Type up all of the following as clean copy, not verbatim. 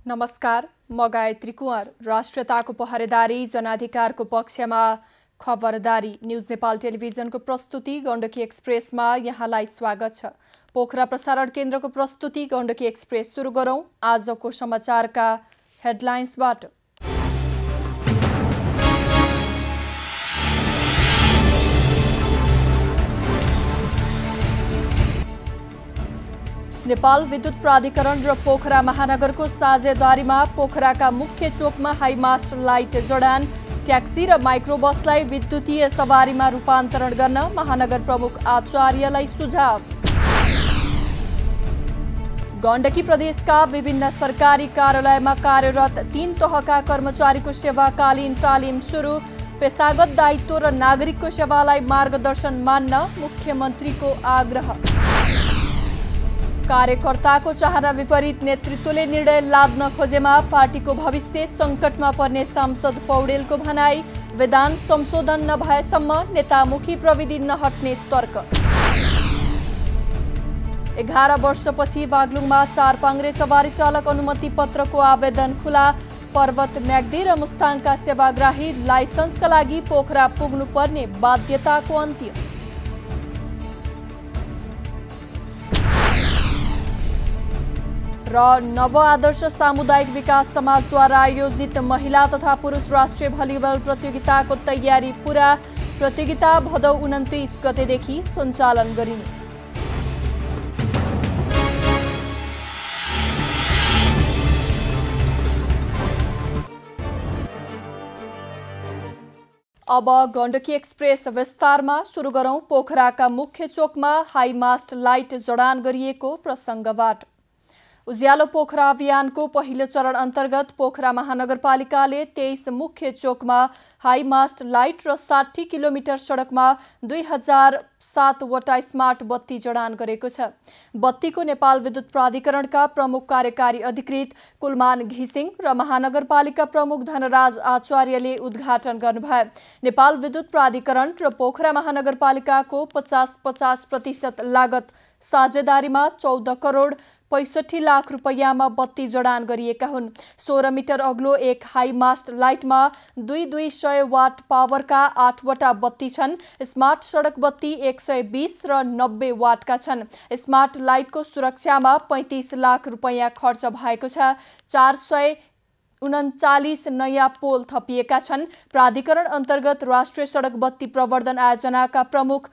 नमस्कार, म गायत्री कुँवर। राष्ट्रियताको पहरेदारी, जनाधिकारको पक्षमा खबरदारी। न्युज नेपाल टेलिभिजनको प्रस्तुति गण्डकी एक्सप्रेसमा यहाँलाई स्वागत छ। पोखरा प्रसारण केन्द्रको प्रस्तुति गण्डकी एक्सप्रेस सुरु गरौं आजको समाचारका हेडलाइन्सबाट। नेपाल विद्युत प्राधिकरण र पोखरा महानगरको साझेदारीमा पोखराका मुख्य चोकमा हाईमास्ट लाइट जडान। ट्याक्सी र माइक्रोबसलाई विद्युतीय सवारीमा रूपान्तरण गर्न महानगर प्रमुख आचार्यलाई सुझाव। गण्डकी प्रदेशका विभिन्न सरकारी कार्यालयमा कार्यरत 3 तहका कर्मचारीको सेवाकालीन तालिम सुरु। पेशागत दायित्व र नागरिकको सेवालाई मार्गदर्शन मान्न मुख्यमन्त्रीको आग्रह। कार्यकर्ताको चाहना विपरीत नेतृत्वले निर्णय लाद्न खोजेमा पार्टीको भविष्य संकटमा पर्ने सांसद पौडेलको भनाई। विधान संशोधन नभएसम्म नेतामुखी प्रविधि नहट्ने तर्क। 11 वर्षपछि बागलुङमा 4 पाङ्ग्रे सवारी चालक अनुमति पत्रको आवेदन खुला। पर्वत म्याग्दी र मुस्ताङका सेवाग्राही लाइसेन्सका लागि पोखरा पुग्नुपर्ने बाध्यताको अन्त्य। र नव आदर्श सामुदायिक विकास समाजद्वारा आयोजित महिला तथा पुरुष राष्ट्रिय भलिबल प्रतियोगिताको तयारी पूरा। प्रतियोगिता भदौ 29 गतेदेखि सञ्चालन गरिने। अब गण्डकी एक्सप्रेस विस्तारमा सुरु गरौं पोखराका मुख्य चोकमा हाईमास्ट लाइट जडान गरिएको प्रसङ्गबाट। उज्यालो पोखरा अभियानको पहिलो चरण अन्तर्गत पोखरा महानगरपालिकाले 23 मुख्य चोकमा हाईमास्ट लाइट र 60 किलोमिटर सडकमा 2007 वटा स्मार्ट बत्ती जडान गरेको छ। बत्तीको नेपाल विद्युत प्राधिकरणका प्रमुख कार्यकारी अधिकृत कुलमान घिसिङ र महानगरपालिका प्रमुख धनराज आचार्यले उद्घाटन गर्नुभयो। नेपाल विद्युत प्राधिकरण र पोखरा महानगरपालिकाको 50-50% लागत साझेदारीमा 14 करोड 65 लाख रुपैयाँमा बत्ती जडान गरिएका हुन्। 16 मिटर अग्लो एक हाईमास्ट लाइटमा 200 वाट पावरका 8 वटा बत्ती छन्। स्मार्ट सडक बत्ती 120 र 90 वाटका छन्। स्मार्ट लाइटको सुरक्षामा 35 लाख रुपैयाँ खर्च भएको छ। 439 नयाँ पोल थपिएका छन्। प्राधिकरण अन्तर्गत राष्ट्रिय सडक बत्ती प्रवर्धन आयोजनाका प्रमुख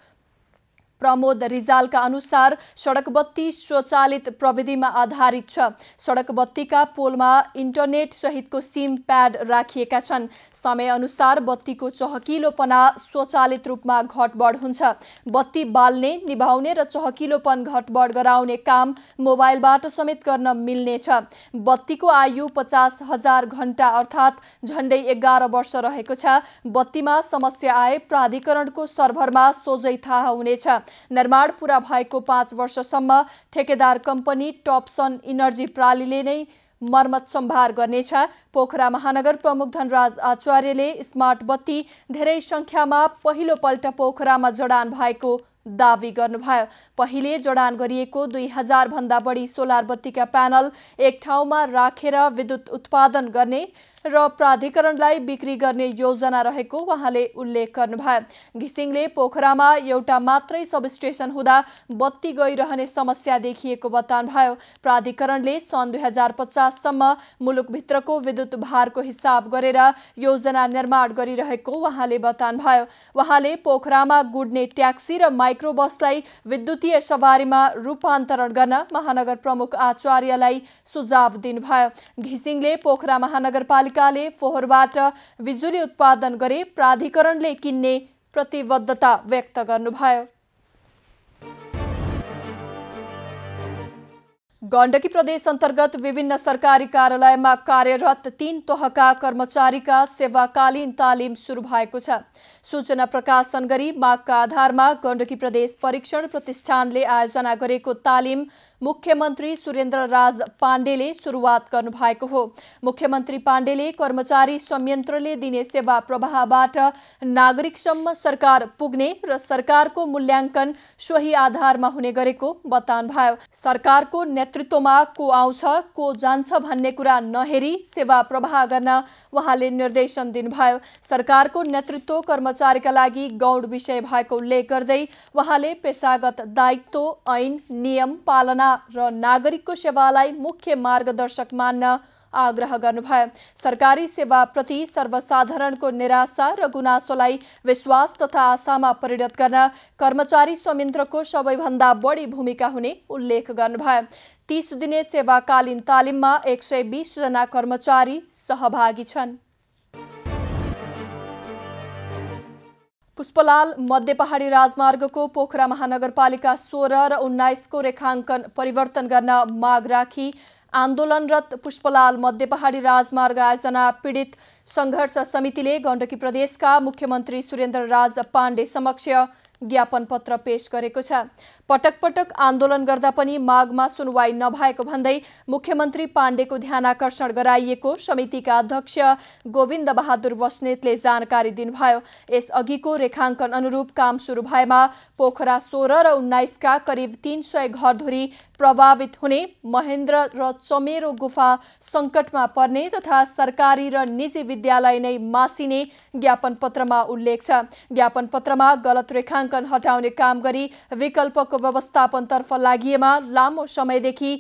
प्रमोद रिजालका अनुसार सडक बत्ती स्वचालित प्रविधिमा आधारित छ। सडक बत्तीका पोलमा इन्टरनेट सहितको सिम प्याड राखिएका छन्। समय अनुसार बत्तीको चहकिलोपना स्वचालित रूपमा घटबढ हुन्छ। बत्ती बाल्ने, निभाउने र चहकिलोपन घटबढ गराउने काम मोबाइलबाट समेत गर्न मिल्नेछ। बत्तीको आयु 50,000 घण्टा अर्थात् झण्डै 11 वर्ष रहेको छ। बत्तीमा समस्या आए प्राधिकरणको सर्भरमा सोझै थाहा हुनेछ। निर्माण पूरा भएको 5 वर्षसम्म ठेकेदार कम्पनी टपसन इनर्जी प्रालीले नै मर्मत सम्भार गर्नेछ। पोखरा महानगर प्रमुख धनराज आचार्यले स्मार्ट बत्ती धेरै संख्यामा पहिलो पल्ट पोखरामा जडान भएको दावी गर्नुभयो। पहिले जडान गरिएको 2000 भन्दा बढी सोलर बत्तीका प्यानल एक ठाउँमा राखेर विद्युत उत्पादन गर्ने र प्राधिकरणलाई बिक्री गर्ने योजना रहेको उहाँले उल्लेख गर्नुभयो। घिसिङले पोखरामा एउटा मात्रै सबस्टेसन हुँदा बत्ती गइरहने समस्या देखिएको बताउनुभयो। प्राधिकरणले सन् 2050 सम्म मुलुकभित्रको विद्युत भारको हिसाब गरेर योजना निर्माण गरिरहेको उहाँले बताउनुभयो। उहाँले पोखरामा गुड्ने ट्याक्सी र माइक्रोबसलाई विद्युतीय सवारीमा रूपान्तरण गर्न महानगर प्रमुख आचार्यलाई सुझाव दिनुभयो। घिसिङले पोखरा महानगरपालिकाले फोहोरबाट बिजुली उत्पादन गरे प्राधिकरणले किन्ने प्रतिबद्धता व्यक्त गर्नुभयो। गण्डकी प्रदेश अन्तर्गत विभिन्न सरकारी कार्यालयमा कार्यरत 3 तहका कर्मचारीका सेवाकालीन तालिम सुरु भएको छ। सूचना प्रकाशन गरी मागका आधारमा गण्डकी प्रदेश परीक्षण प्रतिष्ठानले आयोजना गरेको तालिम मुख्यमन्त्री सुरेन्द्रराज पाण्डेले सुरुवात गर्नुभएको हो। मुख्यमन्त्री पाण्डेले कर्मचारी संयन्त्रले दिने सेवा प्रवाहबाट नागरिकसम्म सरकार पुग्ने र सरकारको मूल्याङ्कन सोही आधारमा हुने गरेको बताउनुभयो। सरकारको नेतृत्वमा को आउँछ को जान्छ भन्ने कुरा नहेरी सेवा प्रवाह गर्न उहाँले निर्देशन दिनुभयो। सरकारको नेतृत्व कर्मचारीका लागि गौण विषय भएको उल्लेख गर्दै उहाँले पेशागत दायित्व, ऐन, नियम पालना र नागरिकको सेवालाई मुख्य मार्गदर्शक मान्न आग्रह गर्नुभयो। सरकारी सेवाप्रति सर्वसाधारणको निराशा र गुनासोलाई विश्वास तथा आशामा परिणत गर्न कर्मचारी संयन्त्रको सबैभन्दा बढी भूमिका हुने उल्लेख गर्नुभयो। 30 दिने सेवाकालीन तालिममा 120 जना कर्मचारी सहभागी छन्। पुष्पलाल मध्य पहाडी राजमार्गको पोखरा महानगरपालिका 16 र 19 को रेखाङ्कन परिवर्तन गर्न माग राखी आन्दोलनरत पुष्पलाल मध्य पहाडी राजमार्ग आयोजना पीडित संघर्ष समितिले गण्डकी प्रदेशका मुख्यमन्त्री सुरेन्द्रराज पाण्डे समक्ष ज्ञापन पत्र पेश गरेको छ। पटक पटक आन्दोलन गर्दा पनि मागमा सुनवाई नभएको भन्दै मुख्यमन्त्री पाण्डेको ध्यानाकर्षण गराइएको समितिका अध्यक्ष गोविन्द बहादुर बस्नेतले जानकारी दिनुभयो। यसअघिको रेखाङ्कन अनुरूप काम सुरु भएमा पोखरा 16 र 19 का करिब 300 घरधुरी प्रभावित हुने, महेन्द्र र चमेरो गुफा सङ्कटमा पर्ने तथा सरकारी र निजी विद्यालय नै मासिने ज्ञापन पत्रमा उल्लेख छ। ज्ञापन पत्रमा गलत रेखाङ्कन हटाउने काम गरी विकल्पको व्यवस्थापनतर्फ लागिएमा लामो समयदेखि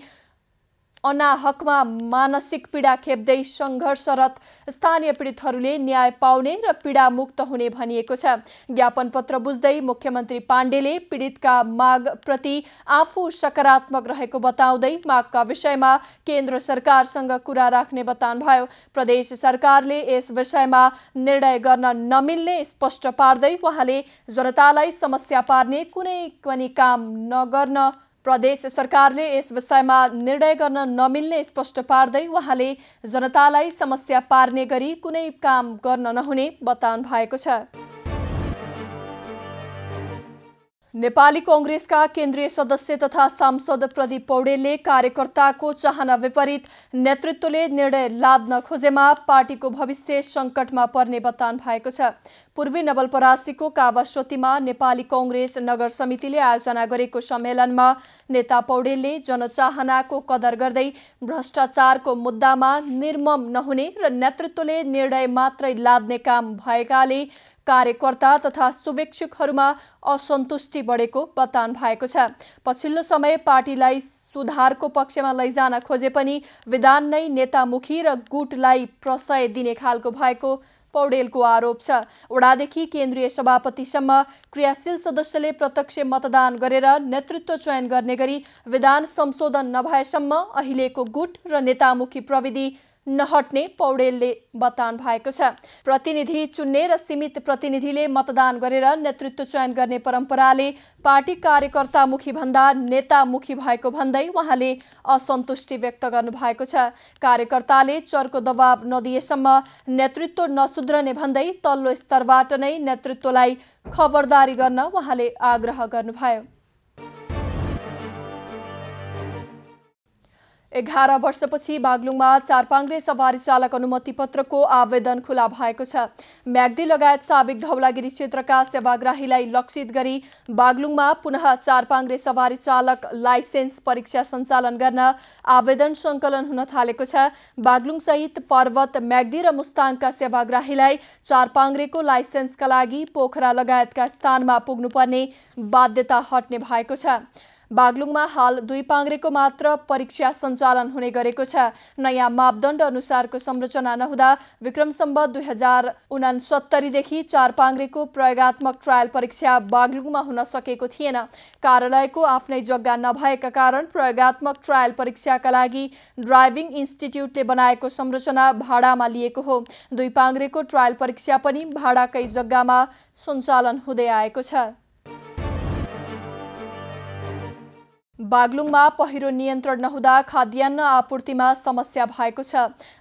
अनाहकमा मानसिक पीडा खेप्दै सङ्घर्षरत स्थानीय पीडितहरूले न्याय पाउने र पीडा मुक्त हुने भनिएको छ। ज्ञापन पत्र बुझ्दै मुख्यमन्त्री पाण्डेले पीडितका माग प्रति आफू सकारात्मक रहेको बताउँदै मागका विषयमा केन्द्र सरकारसँग कुरा राख्ने बताउनुभयो। प्रदेश सरकारले यस विषयमा निर्णय गर्न नमिल्ने स्पष्ट पार्दै उहाँले जनतालाई समस्या पार्ने कुनै पनि काम नगर्न प्रदेश सरकारले यस विषयमा निर्णय गर्न नमिल्ने स्पष्ट पार्दै उहाँले जनतालाई समस्या पार्ने गरी कुनै काम गर्न नहुने बताउनु भएको छ। नेपाली कांग्रेसका केन्द्रीय सदस्य तथा सांसद प्रदीप पौडेलले कार्यकर्ताको चाहना विपरीत नेतृत्वले निर्णय लाद्न खोजेमा पार्टीको भविष्य सङ्कटमा पर्ने बताउनु भएको छ। पूर्वी नवलपरासीको कावासोतीमा नेपाली कांग्रेस नगर समितिले आयोजना गरेको सम्मेलनमा नेता पौडेलले जनचाहनाको कदर गर्दै भ्रष्टाचारको मुद्दामा निर्मम नहुने र नेतृत्वले निर्णय मात्रै लाद्ने काम भएकाले कार्यकर्ता तथा शुभेच्छुकहरूमा असन्तुष्टि बढेको बताउनु भएको छ। पछिल्लो समय पार्टीलाई सुधारको पक्षमा लैजान खोजे पनि विधान नै नेतामुखी र गुटलाई प्रशय दिने खालको भएको पौडेलको आरोप छ। वडादेखि केन्द्रीय सभापतिसम्म क्रियाशील सदस्यले प्रत्यक्ष मतदान गरेर नेतृत्व चयन गर्ने गरी विधान संशोधन नभएसम्म अहिलेको गुट र नेतामुखी प्रविधि नहट्ने पौडेलले बताउनु भएको छ। प्रतिनिधि चुन्ने र सीमित प्रतिनिधिले मतदान गरेर नेतृत्व चयन गर्ने परम्पराले पार्टी कार्यकर्तामुखी भन्दा नेतामुखी भएको भन्दै उहाँले असन्तुष्टि व्यक्त गर्नु भएको छ। कार्यकर्ताले चर्को दबाव नदिएसम्म नेतृत्व नसुध्रने भन्दै तल्लो स्तरबाट नै नेतृत्वलाई खबरदारी गर्न उहाँले आग्रह गर्नुभयो। 11 वर्षपछि बागलुङमा चारपाङ्ग्रे सवारी चालक अनुमति पत्रको आवेदन खुला भएको छ। म्याग्दी लगायत साबिक धौलागिरी क्षेत्रका सेवाग्राहीलाई लक्षित गरी बागलुङमा पुनः चारपाङ्ग्रे सवारी चालक लाइसेन्स परीक्षा सञ्चालन गर्न आवेदन सङ्कलन हुन थालेको छ। बागलुङ सहित पर्वत, म्याग्दी र मुस्ताङका सेवाग्राहीलाई चारपाङ्ग्रेको लाइसेन्सका लागि पोखरा लगायतका स्थानमा पुग्नुपर्ने बाध्यता हट्ने भएको छ। बागलुङमा हाल 2 पाङ्ग्रेको मात्र परीक्षा सञ्चालन हुने गरेको छ। नयाँ मापदण्ड अनुसारको संरचना नहुँदा विक्रम सम्वत 2069 देखि चारपाङ्ग्रेको प्रयोगात्मक ट्रायल परीक्षा बागलुङमा हुन सकेको थिएन। कार्यालयको आफ्नै जग्गा नभएका कारण प्रयोगात्मक ट्रायल परीक्षाका लागि ड्राइभिङ इन्स्टिट्युटले बनाएको संरचना भाडामा लिएको हो। 2 पाङ्ग्रेको ट्रायल परीक्षा पनि भाडाकै जग्गामा सञ्चालन हुँदै आएको छ। बागलुङमा पहिरो नियन्त्रण नहुँदा खाद्यान्न आपूर्तिमा समस्या भएको छ।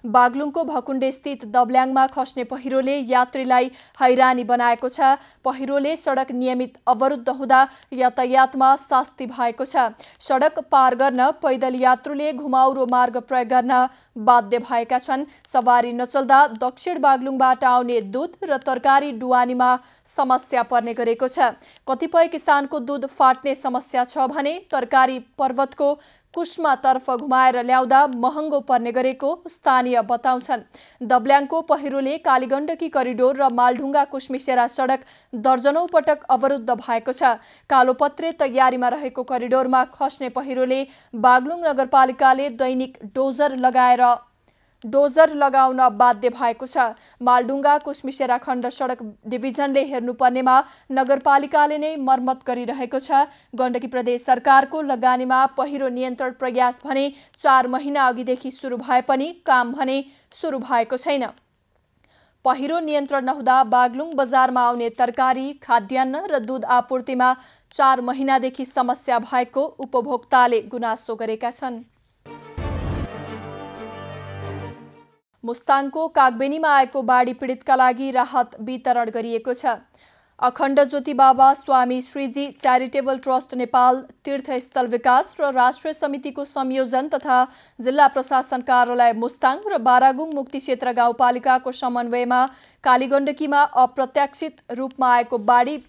बागलुङको भकुण्डे स्थित दब्ल्याङमा खस्ने पहिरोले यात्रीलाई हैरानी बनाएको छ। पहिरोले सडक नियमित अवरुद्ध हुँदा यातायातमा शास्ति भएको छ। सडक पार गर्न पैदल यात्रुले घुमाउरो मार्ग प्रयोग गर्न बाध्य भएका छन्। सवारी नचल्दा दक्षिण बागलुङबाट आउने दूध र तरकारी ढुवानीमा समस्या पर्ने गरेको छ। कतिपय किसानको दूध फाट्ने समस्या छ भने तरकारी पर्वतको कुस्मातर्फ घुमाएर ल्याउँदा महँगो पर्ने गरेको स्थानीय बताउँछन्। दब्ल्याङको पहिरोले कालीगण्डकी करिडोर र मालढुङ्गा कुस्मिसेरा सडक दर्जनौं पटक अवरुद्ध भएको छ। कालोपत्रे तयारीमा रहेको करिडोरमा खस्ने पहिरोले बागलुङ नगरपालिकाले दैनिक डोजर लगाउन बाध्य भएको छ। मालढुङ्गा कुस्मिसेरा खण्ड सडक डिभिजनले हेर्नुपर्नेमा नगरपालिकाले नै मर्मत गरिरहेको छ। गण्डकी प्रदेश सरकारको लगानीमा पहिरो नियन्त्रण प्रयास भने 4 महिना अघिदेखि सुरु भए पनि काम भने सुरु भएको छैन। पहिरो नियन्त्रण नहुँदा बागलुङ बजारमा आउने तरकारी, खाद्यान्न र दूध आपूर्तिमा 4 महिनादेखि समस्या भएको उपभोक्ताले गुनासो गरेका छन्। मुस्ताङको कागबेनीमा आएको बाढी पीडितका लागि राहत वितरण गरिएको छ। अखण्ड ज्योति बाबा स्वामी श्रीजी च्यारिटेबल ट्रस्ट नेपाल तीर्थस्थल विकास र राष्ट्रिय समितिको संयोजन तथा जिल्ला प्रशासन कार्यालय मुस्ताङ र बारागुङ मुक्ति क्षेत्र गाउँपालिकाको समन्वयमा कालीगण्डकीमा अप्रत्याशित रूपमा आएको बाढी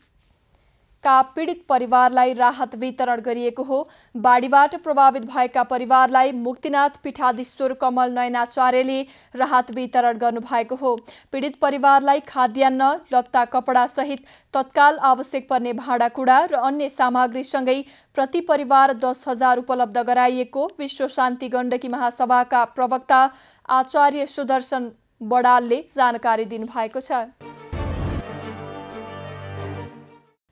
का पीडित परिवारलाई राहत वितरण गरिएको हो। बाढीबाट प्रभावित भएका परिवारलाई मुक्तिनाथ पीठाधीश्वर कमल नयनाचार्यले राहत वितरण गर्नुभएको हो। पीडित परिवारलाई खाद्यान्न, लत्ता कपडा सहित तत्काल आवश्यक पर्ने भाँडाकुँडा र अन्य सामग्रीसँगै प्रति परिवार 10,000 उपलब्ध गराइएको विश्व शान्ति गण्डकी महासभाका प्रवक्ता आचार्य सुदर्शन बडालले जानकारी दिनुभएको छ।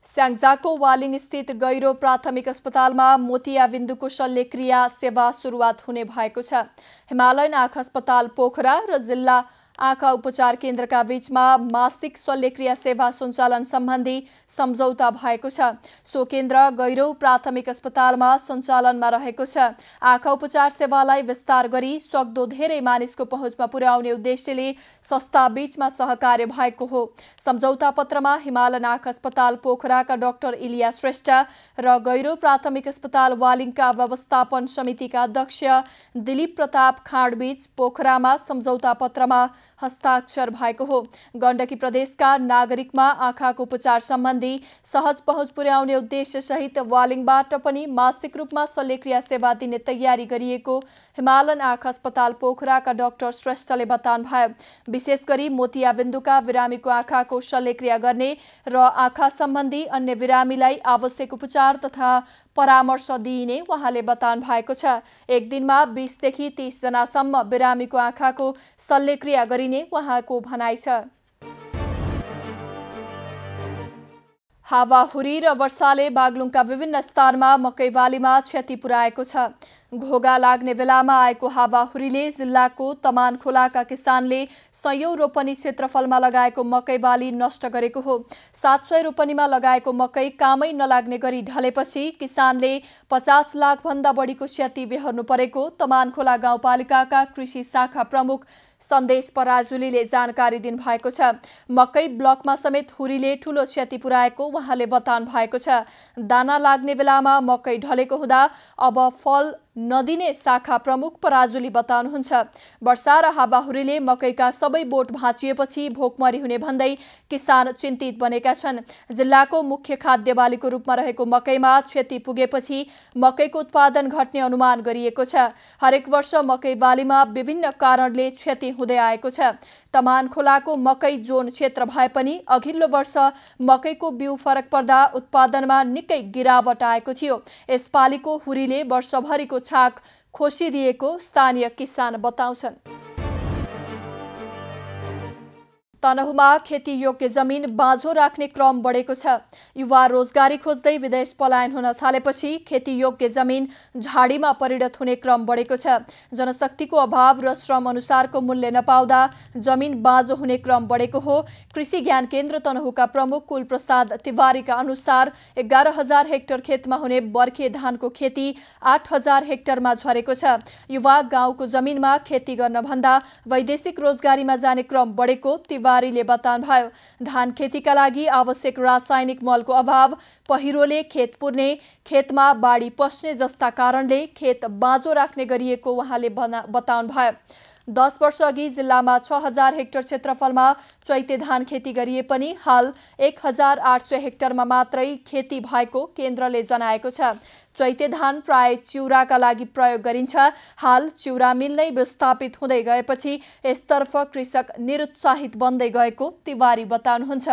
स्याङ्जाको वालिङ स्थित गैरो प्राथमिक अस्पतालमा मोतियाबिन्दुको शल्यक्रिया सेवा सुरुवात हुने भएको छ। हिमालयन आँखा अस्पताल पोखरा र जिल्ला आँखा उपचार केन्द्रका बीचमा मासिक शल्यक्रिया सेवा सञ्चालन सम्बन्धी सम्झौता भएको छ। सो केन्द्र गैरो प्राथमिक अस्पतालमा सञ्चालनमा रहेको छ। आँखा उपचार सेवालाई विस्तार गरी सक्दो धेरै मानिसको पहुँचमा पुर्याउने उद्देश्यले संस्था बीचमा सहकार्य भएको हो। सम्झौता पत्रमा हिमालयन आँखा अस्पताल पोखराका डाक्टर इलिया श्रेष्ठ र गैरो प्राथमिक अस्पताल वालिङका व्यवस्थापन समितिका अध्यक्ष दिलीप प्रताप खाँडबीच पोखरामा सम्झौता पत्रमा हस्ताक्षर भएको हो। गण्डकी प्रदेशका नागरिकमा आँखाको उपचार सम्बन्धी सहज पहुँच पुर्याउने उद्देश्य सहित वालिङबाट पनि मासिक रूपमा शल्यक्रिया सेवा दिने तयारी गरिएको हिमालयन आँखा अस्पताल पोखराका डाक्टर श्रेष्ठले बताउनुभयो। विशेष गरी मोतियाबिन्दुका बिरामीको आँखाको शल्यक्रिया गर्ने र आँखा सम्बन्धी अन्य बिरामीलाई आवश्यक उपचार तथा परामर्श दिइने उहाँले बताउनु भएको छ। एक दिनमा 20 देखि 30 जनासम्म बिरामीको आँखाको शल्यक्रिया गरिने उहाँको भनाइ छ। हावाहुरी र वर्षाले बागलुङका विभिन्न स्थानमा मकै बालीमा क्षति पुर्याएको छ। घोगा लाग्ने बेलामा आएको हावाहुरीले जिल्लाको तमान खोलाका किसानले 100 रोपनी क्षेत्रफलमा लगाएको मकै बाली नष्ट गरेको हो। 700 रोपनीमा लगाएको मकै कामै नलाग्ने गरी ढलेपछि किसानले 50 लाख भन्दा बढीको क्षति बेहोर्नु परेको तमान खोला गाउँपालिकाका कृषि शाखा प्रमुख सन्देश पराजुलीले जानकारी दिनुभएको छ। मकै ब्लकमा समेत हुरीले ठूलो क्षति पुर्याएको उहाँले बताउनु भएको छ। दाना लाग्ने बेलामा मकै ढलेको हुँदा अब फल नदिने शाखा प्रमुख पराजुली बताउनुहुन्छ। वर्षा र हावाहुरीले मकैका सबै बोट भाँचिएपछि भोकमरी हुने भन्दै किसान चिन्तित बनेका छन्। जिल्लाको मुख्य खाद्य बालीको रूपमा रहेको मकैमा क्षति पुगेपछि मकैको उत्पादन घट्ने अनुमान गरिएको छ। हरेक वर्ष मकै बालीमा विभिन्न कारणले क्षति हुँदै आएको छ। तमान खोलाको मकै जोन क्षेत्र भए पनि अघिल्लो वर्ष मकैको बिउ फरक पर्दा उत्पादनमा निकै गिरावट आएको थियो। यसपालिको हुरीले वर्षभरिको छाक खोसिदिएको स्थानीय किसान बताउँछन्। तनहुमा खेती योग्य जमिन बाँझो राख्ने क्रम बढेको छ। युवा रोजगारी खोज्दै विदेश पलायन हुन थालेपछि खेती योग्य जमिन झाडीमा परिणत हुने क्रम बढेको छ। जनशक्तिको अभाव र श्रम अनुसारको मूल्य नपाउँदा जमिन बाँझो हुने क्रम बढेको हो। कृषि ज्ञान केन्द्र तनहुका प्रमुख कुलप्रसाद तिवारीका अनुसार 11,000 हेक्टर खेतमा हुने बर्खे धानको खेती 8,000 हेक्टरमा झरेको छ। युवा गाउँको जमिनमा खेती गर्न भन्दा वैदेशिक रोजगारीमा जाने क्रम बढेको तिवारीले बताउनुभयो। धान खेतीका लागि आवश्यक रासायनिक मलको अभाव, पहिरोले खेत पुर्ने, खेतमा बाढी पस्ने जस्ता कारणले खेत बाँझो राख्ने गरिएको उहाँले बताउनुभयो। 10 वर्ष अघि जिल्लामा 6,000 हेक्टर क्षेत्रफलमा चैते धान खेती गरिए पनि हाल 1,800 हेक्टरमा मात्रै खेती भएको केन्द्रले जनाएको छ। चैते धान प्राय चिउराका लागि प्रयोग गरिन्छ। हाल चिउरा मिल नै विस्थापित हुँदै गएपछि यसतर्फ कृषक निरुत्साहित बन्दै गएको तिवारी बताउनुहुन्छ।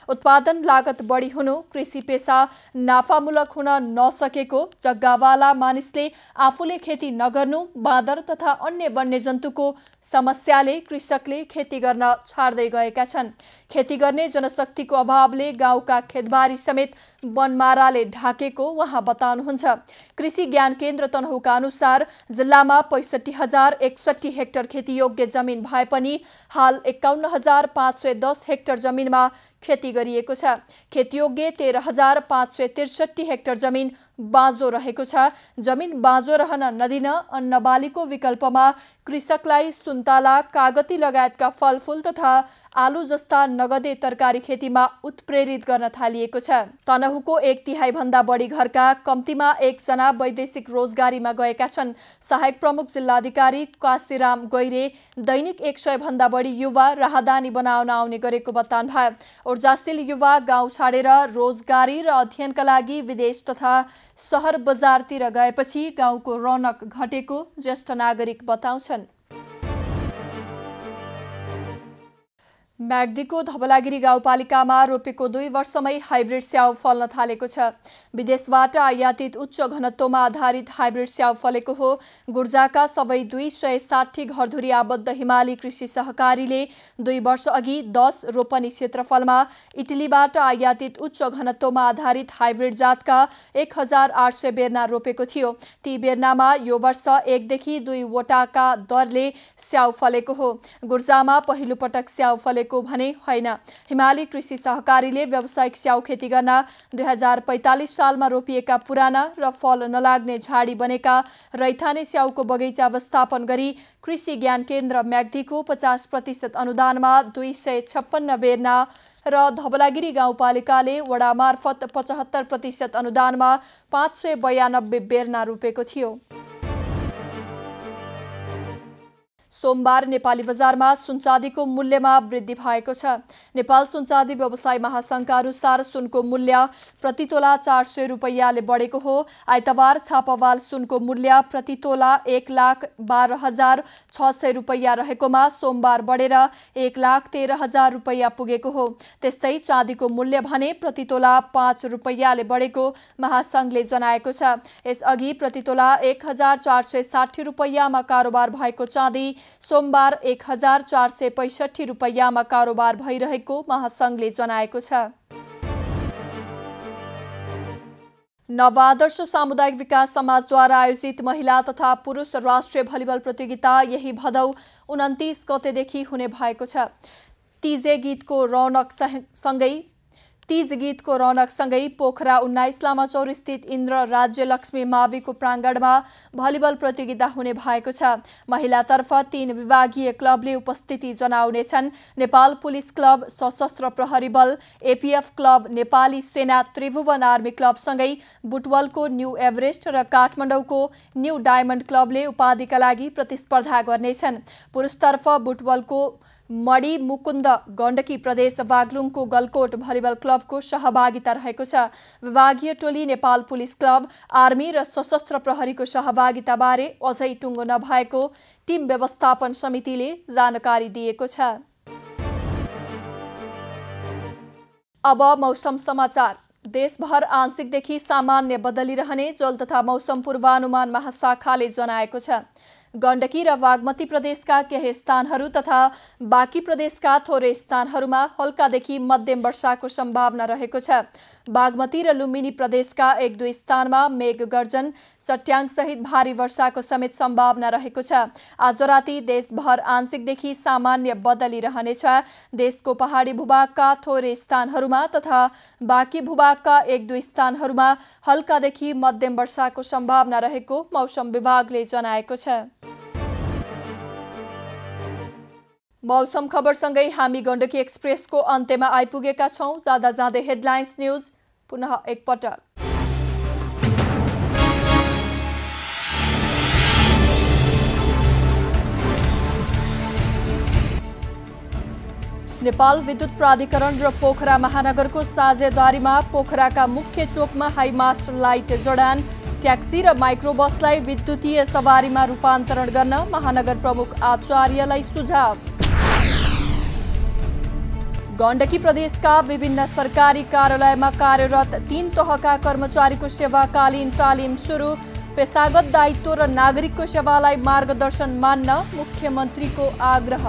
उत्पादन लागत बढी हुनु, कृषि पेसा नाफामूलक हुन नसकेको, जग्गावाला मानिसले आफूले खेती नगर्नु, बाँदर तथा अन्य वन्यजन्तुको समस्याले कृषकले खेती गर्न छाड्दै गएका छन्। खेती गर्ने जनशक्तिको अभावले गाउँका खेतबारी समेत वनमाराले ढाकेको उहाँ बताउनुहुन्छ। कृषि ज्ञान केन्द्र तनहुका अनुसार जिल्लामा 65,061 हेक्टर खेतीयोग्य जमिन भए पनि हाल 51,510 हेक्टर जमिनमा खेती गरिएको छ। खेतीयोग्य 13,563 हेक्टर जमिन बाँझो रहेको छ। जमिन बाँझो रहन नदिन अन्न बालीको विकल्पमा कृषकलाई सुन्तला, कागती लगायतका फलफूल तथा आलु जस्ता नगदे तरकारी खेतीमा उत्प्रेरित गर्न थालिएको छ। तनहुको 1/3 भन्दा बढी घरका कम्तीमा 1 जना वैदेशिक रोजगारीमा गएका छन्। सहायक प्रमुख जिल्लाधिकारी काशीराम गैरे दैनिक 100 भन्दा बढी युवा राहदानी बनाउन आउने गरेको बताउनुभयो। ऊर्जाशील युवा गाउँ छाडेर रोजगारी र अध्ययनका लागि विदेश तथा सहर बजारतिर गएपछि गाउँको रौनक घटेको ज्येष्ठ नागरिक बताउँछन्। म्याग्दीको धवलागिरी गाउँपालिकामा रोपेको 2 वर्षमै हाइब्रिड स्याउ फल्न थालेको छ। विदेशबाट आयातित उच्च घनत्वमा आधारित हाइब्रिड स्याउ फलेको हो। गुर्जाका सबै 260 घरधुरी आबद्ध हिमाली कृषि सहकारीले 2 वर्ष अघि 10 रोपनी क्षेत्रफलमा इटलीबाट आयातित उच्च घनत्वमा आधारित हाइब्रिड जातका 1,800 बेर्ना रोपेको थियो। ती बेर्नामा यो वर्ष 1 देखि 2 वटाका दरले स्याउ फलेको हो। गुर्जामा पहिलो पटक स्याउ फलेको भने होइन। हिमाली कृषि सहकारीले व्यावसायिक स्याउ खेती गर्न 2045 सालमा रोपिएका पुराना र फल नलाग्ने झाडी बनेका रैथाने स्याउको बगैँचा व्यवस्थापन गरी कृषि ज्ञान केन्द्र म्याग्दीको 50% अनुदानमा 256 बेर्ना र धवलागिरी गाउँपालिकाले वडा मार्फत 75% अनुदानमा 592 बेर्ना रोपेको थियो। सोमबार नेपाली बजारमा सुनचाँदीको मूल्यमा वृद्धि भएको छ। नेपाल सुनचाँदी व्यवसाय महासंघका अनुसार सुनको मूल्य प्रति तोला 400 रुपैयाँले बढेको हो। आइतबार छापावाल सुनको मूल्य प्रति तोला 1,12,600 रुपैयाँ रहेकोमा सोमबार बढेर 1,13,000 रुपैयाँ पुगेको हो। त्यस्तै चाँदीको मूल्य भने प्रति तोला 5 रुपैयाँले बढेको महासंघले जनाएको छ। यसअघि प्रति तोला 1,460 रुपैयाँमा कारोबार भएको चाँदी सोमबार 1,465 रुपैयाँमा कारोबार भइरहेको महासंघले जनाएको छ। नवआदर्श सामुदायिक विकास समाजद्वारा आयोजित महिला तथा पुरुष राष्ट्रिय भलिबल प्रतियोगिता यही भदौ 29 गतेदेखि हुने भएको छ। तीज गीतको रौनकसँगै पोखरा 19 लामाचौर स्थित इन्द्र राज्य लक्ष्मी माविको प्राङ्गणमा भलिबल प्रतियोगिता हुने भएको छ। महिलातर्फ 3 विभागीय क्लबले उपस्थिति जनाउनेछन्। नेपाल पुलिस क्लब, सशस्त्र प्रहरी बल, एपीएफ क्लब, नेपाली सेना, त्रिभुवन आर्मी क्लबसँगै बुटवलको न्यू एभरेस्ट र काठमाडौँको न्यू डायमन्ड क्लबले उपाधिका लागि प्रतिस्पर्धा गर्नेछन्। पुरुषतर्फ बुटवलको मडी मुकुन्द गण्डकी प्रदेश बागलुङको गलकोट भलिबल क्लबको सहभागिता रहेको छ। विभागीय टोली नेपाल पुलिस क्लब, आर्मी र सशस्त्र प्रहरीको सहभागिताबारे अझै टुङ्गो नभएको टिम व्यवस्थापन समितिले जानकारी दिएको छ। अब मौसम समाचार। देशभर आंशिकदेखि सामान्य बदलिरहने जल तथा मौसम पूर्वानुमान महाशाखाले जनाएको छ। गण्डकी र बागमती प्रदेशका केही स्थानहरू तथा बाँकी प्रदेशका थोरै स्थानहरूमा हल्कादेखि मध्यम वर्षाको सम्भावना रहेको छ। बागमती र लुम्बिनी प्रदेशका 1-2 स्थानमा मेघ गर्जन, चट्याङसहित भारी वर्षाको समेत सम्भावना रहेको छ। आज राति देशभर आंशिकदेखि सामान्य बदली रहनेछ। देशको पहाडी भूभागका थोरै स्थानहरूमा तथा बाँकी भूभागका 1-2 स्थानहरूमा हल्कादेखि मध्यम वर्षाको सम्भावना रहेको मौसम विभागले जनाएको छ। मौसम खबरसँगै हामी गण्डकी एक्सप्रेसको अन्त्यमा आइपुगेका छौं। जाँदा जाँदै हेडलाइन्स न्यूज पुनः एकपटक। नेपाल विद्युत प्राधिकरण र पोखरा महानगरको साझेदारीमा पोखराका मुख्य चोकमा हाइमास्ट लाइट जडान, ट्याक्सी र माइक्रोबसलाई विद्युतीय सवारीमा रूपान्तरण गर्न महानगर प्रमुख आचार्यलाई सुझाव। गण्डकी प्रदेशका विभिन्न सरकारी कार्यालयमा कार्यरत 3 तहका कर्मचारीको सेवाकालीन तालिम सुरु, पेशागत दायित्व र नागरिकको सेवालाई मार्गदर्शन मान्न मुख्यमन्त्रीको आग्रह।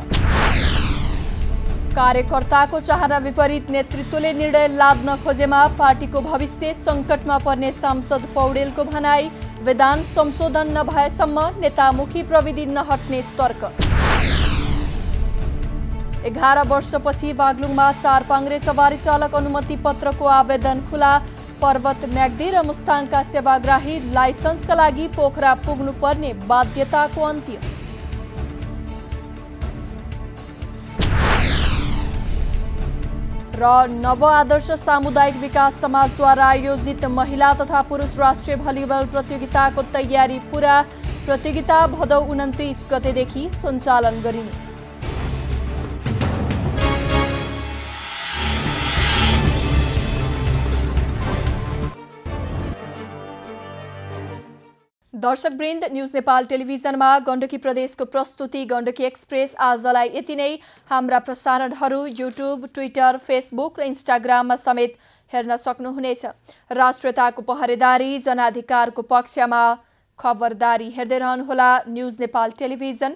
कार्यकर्ताको चाहना विपरीत नेतृत्वले निर्णय लाद्न खोजेमा पार्टीको भविष्य संकटमा पर्ने सांसद पौडेलको भनाई, विधान संशोधन नभएसम्म नेतामुखी प्रविधि नहट्ने तर्क। 11 वर्षपछि बागलुङमा 4 पाङ्ग्रे सवारी चालक अनुमति पत्रको आवेदन खुला, पर्वत म्याग्दी र मुस्ताङका सेवाग्राही लाइसेन्सका लागि पोखरा पुग्नुपर्ने बाध्यताको अन्त्य। र नव आदर्श सामुदायिक विकास समाजद्वारा आयोजित महिला तथा पुरुष राष्ट्रिय भलिबल प्रतियोगिताको तयारी पूरा, प्रतियोगिता भदौ 29 गतेदेखि सञ्चालन गरिने। दर्शकवृन्द, न्यूज नेपाल टेलिभिजनमा गण्डकी प्रदेशको प्रस्तुति गण्डकी एक्सप्रेस आजलाई यति नै। हाम्रा प्रसारणहरू युट्युब, ट्विटर, फेसबुक र इन्स्टाग्राममा समेत हेर्न सक्नुहुनेछ। राष्ट्रियताको पहरेदारी, जनाधिकारको पक्षमा खबरदारी हेर्दै रहनुहोला न्यूज नेपाल टेलिभिजन।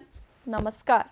नमस्कार।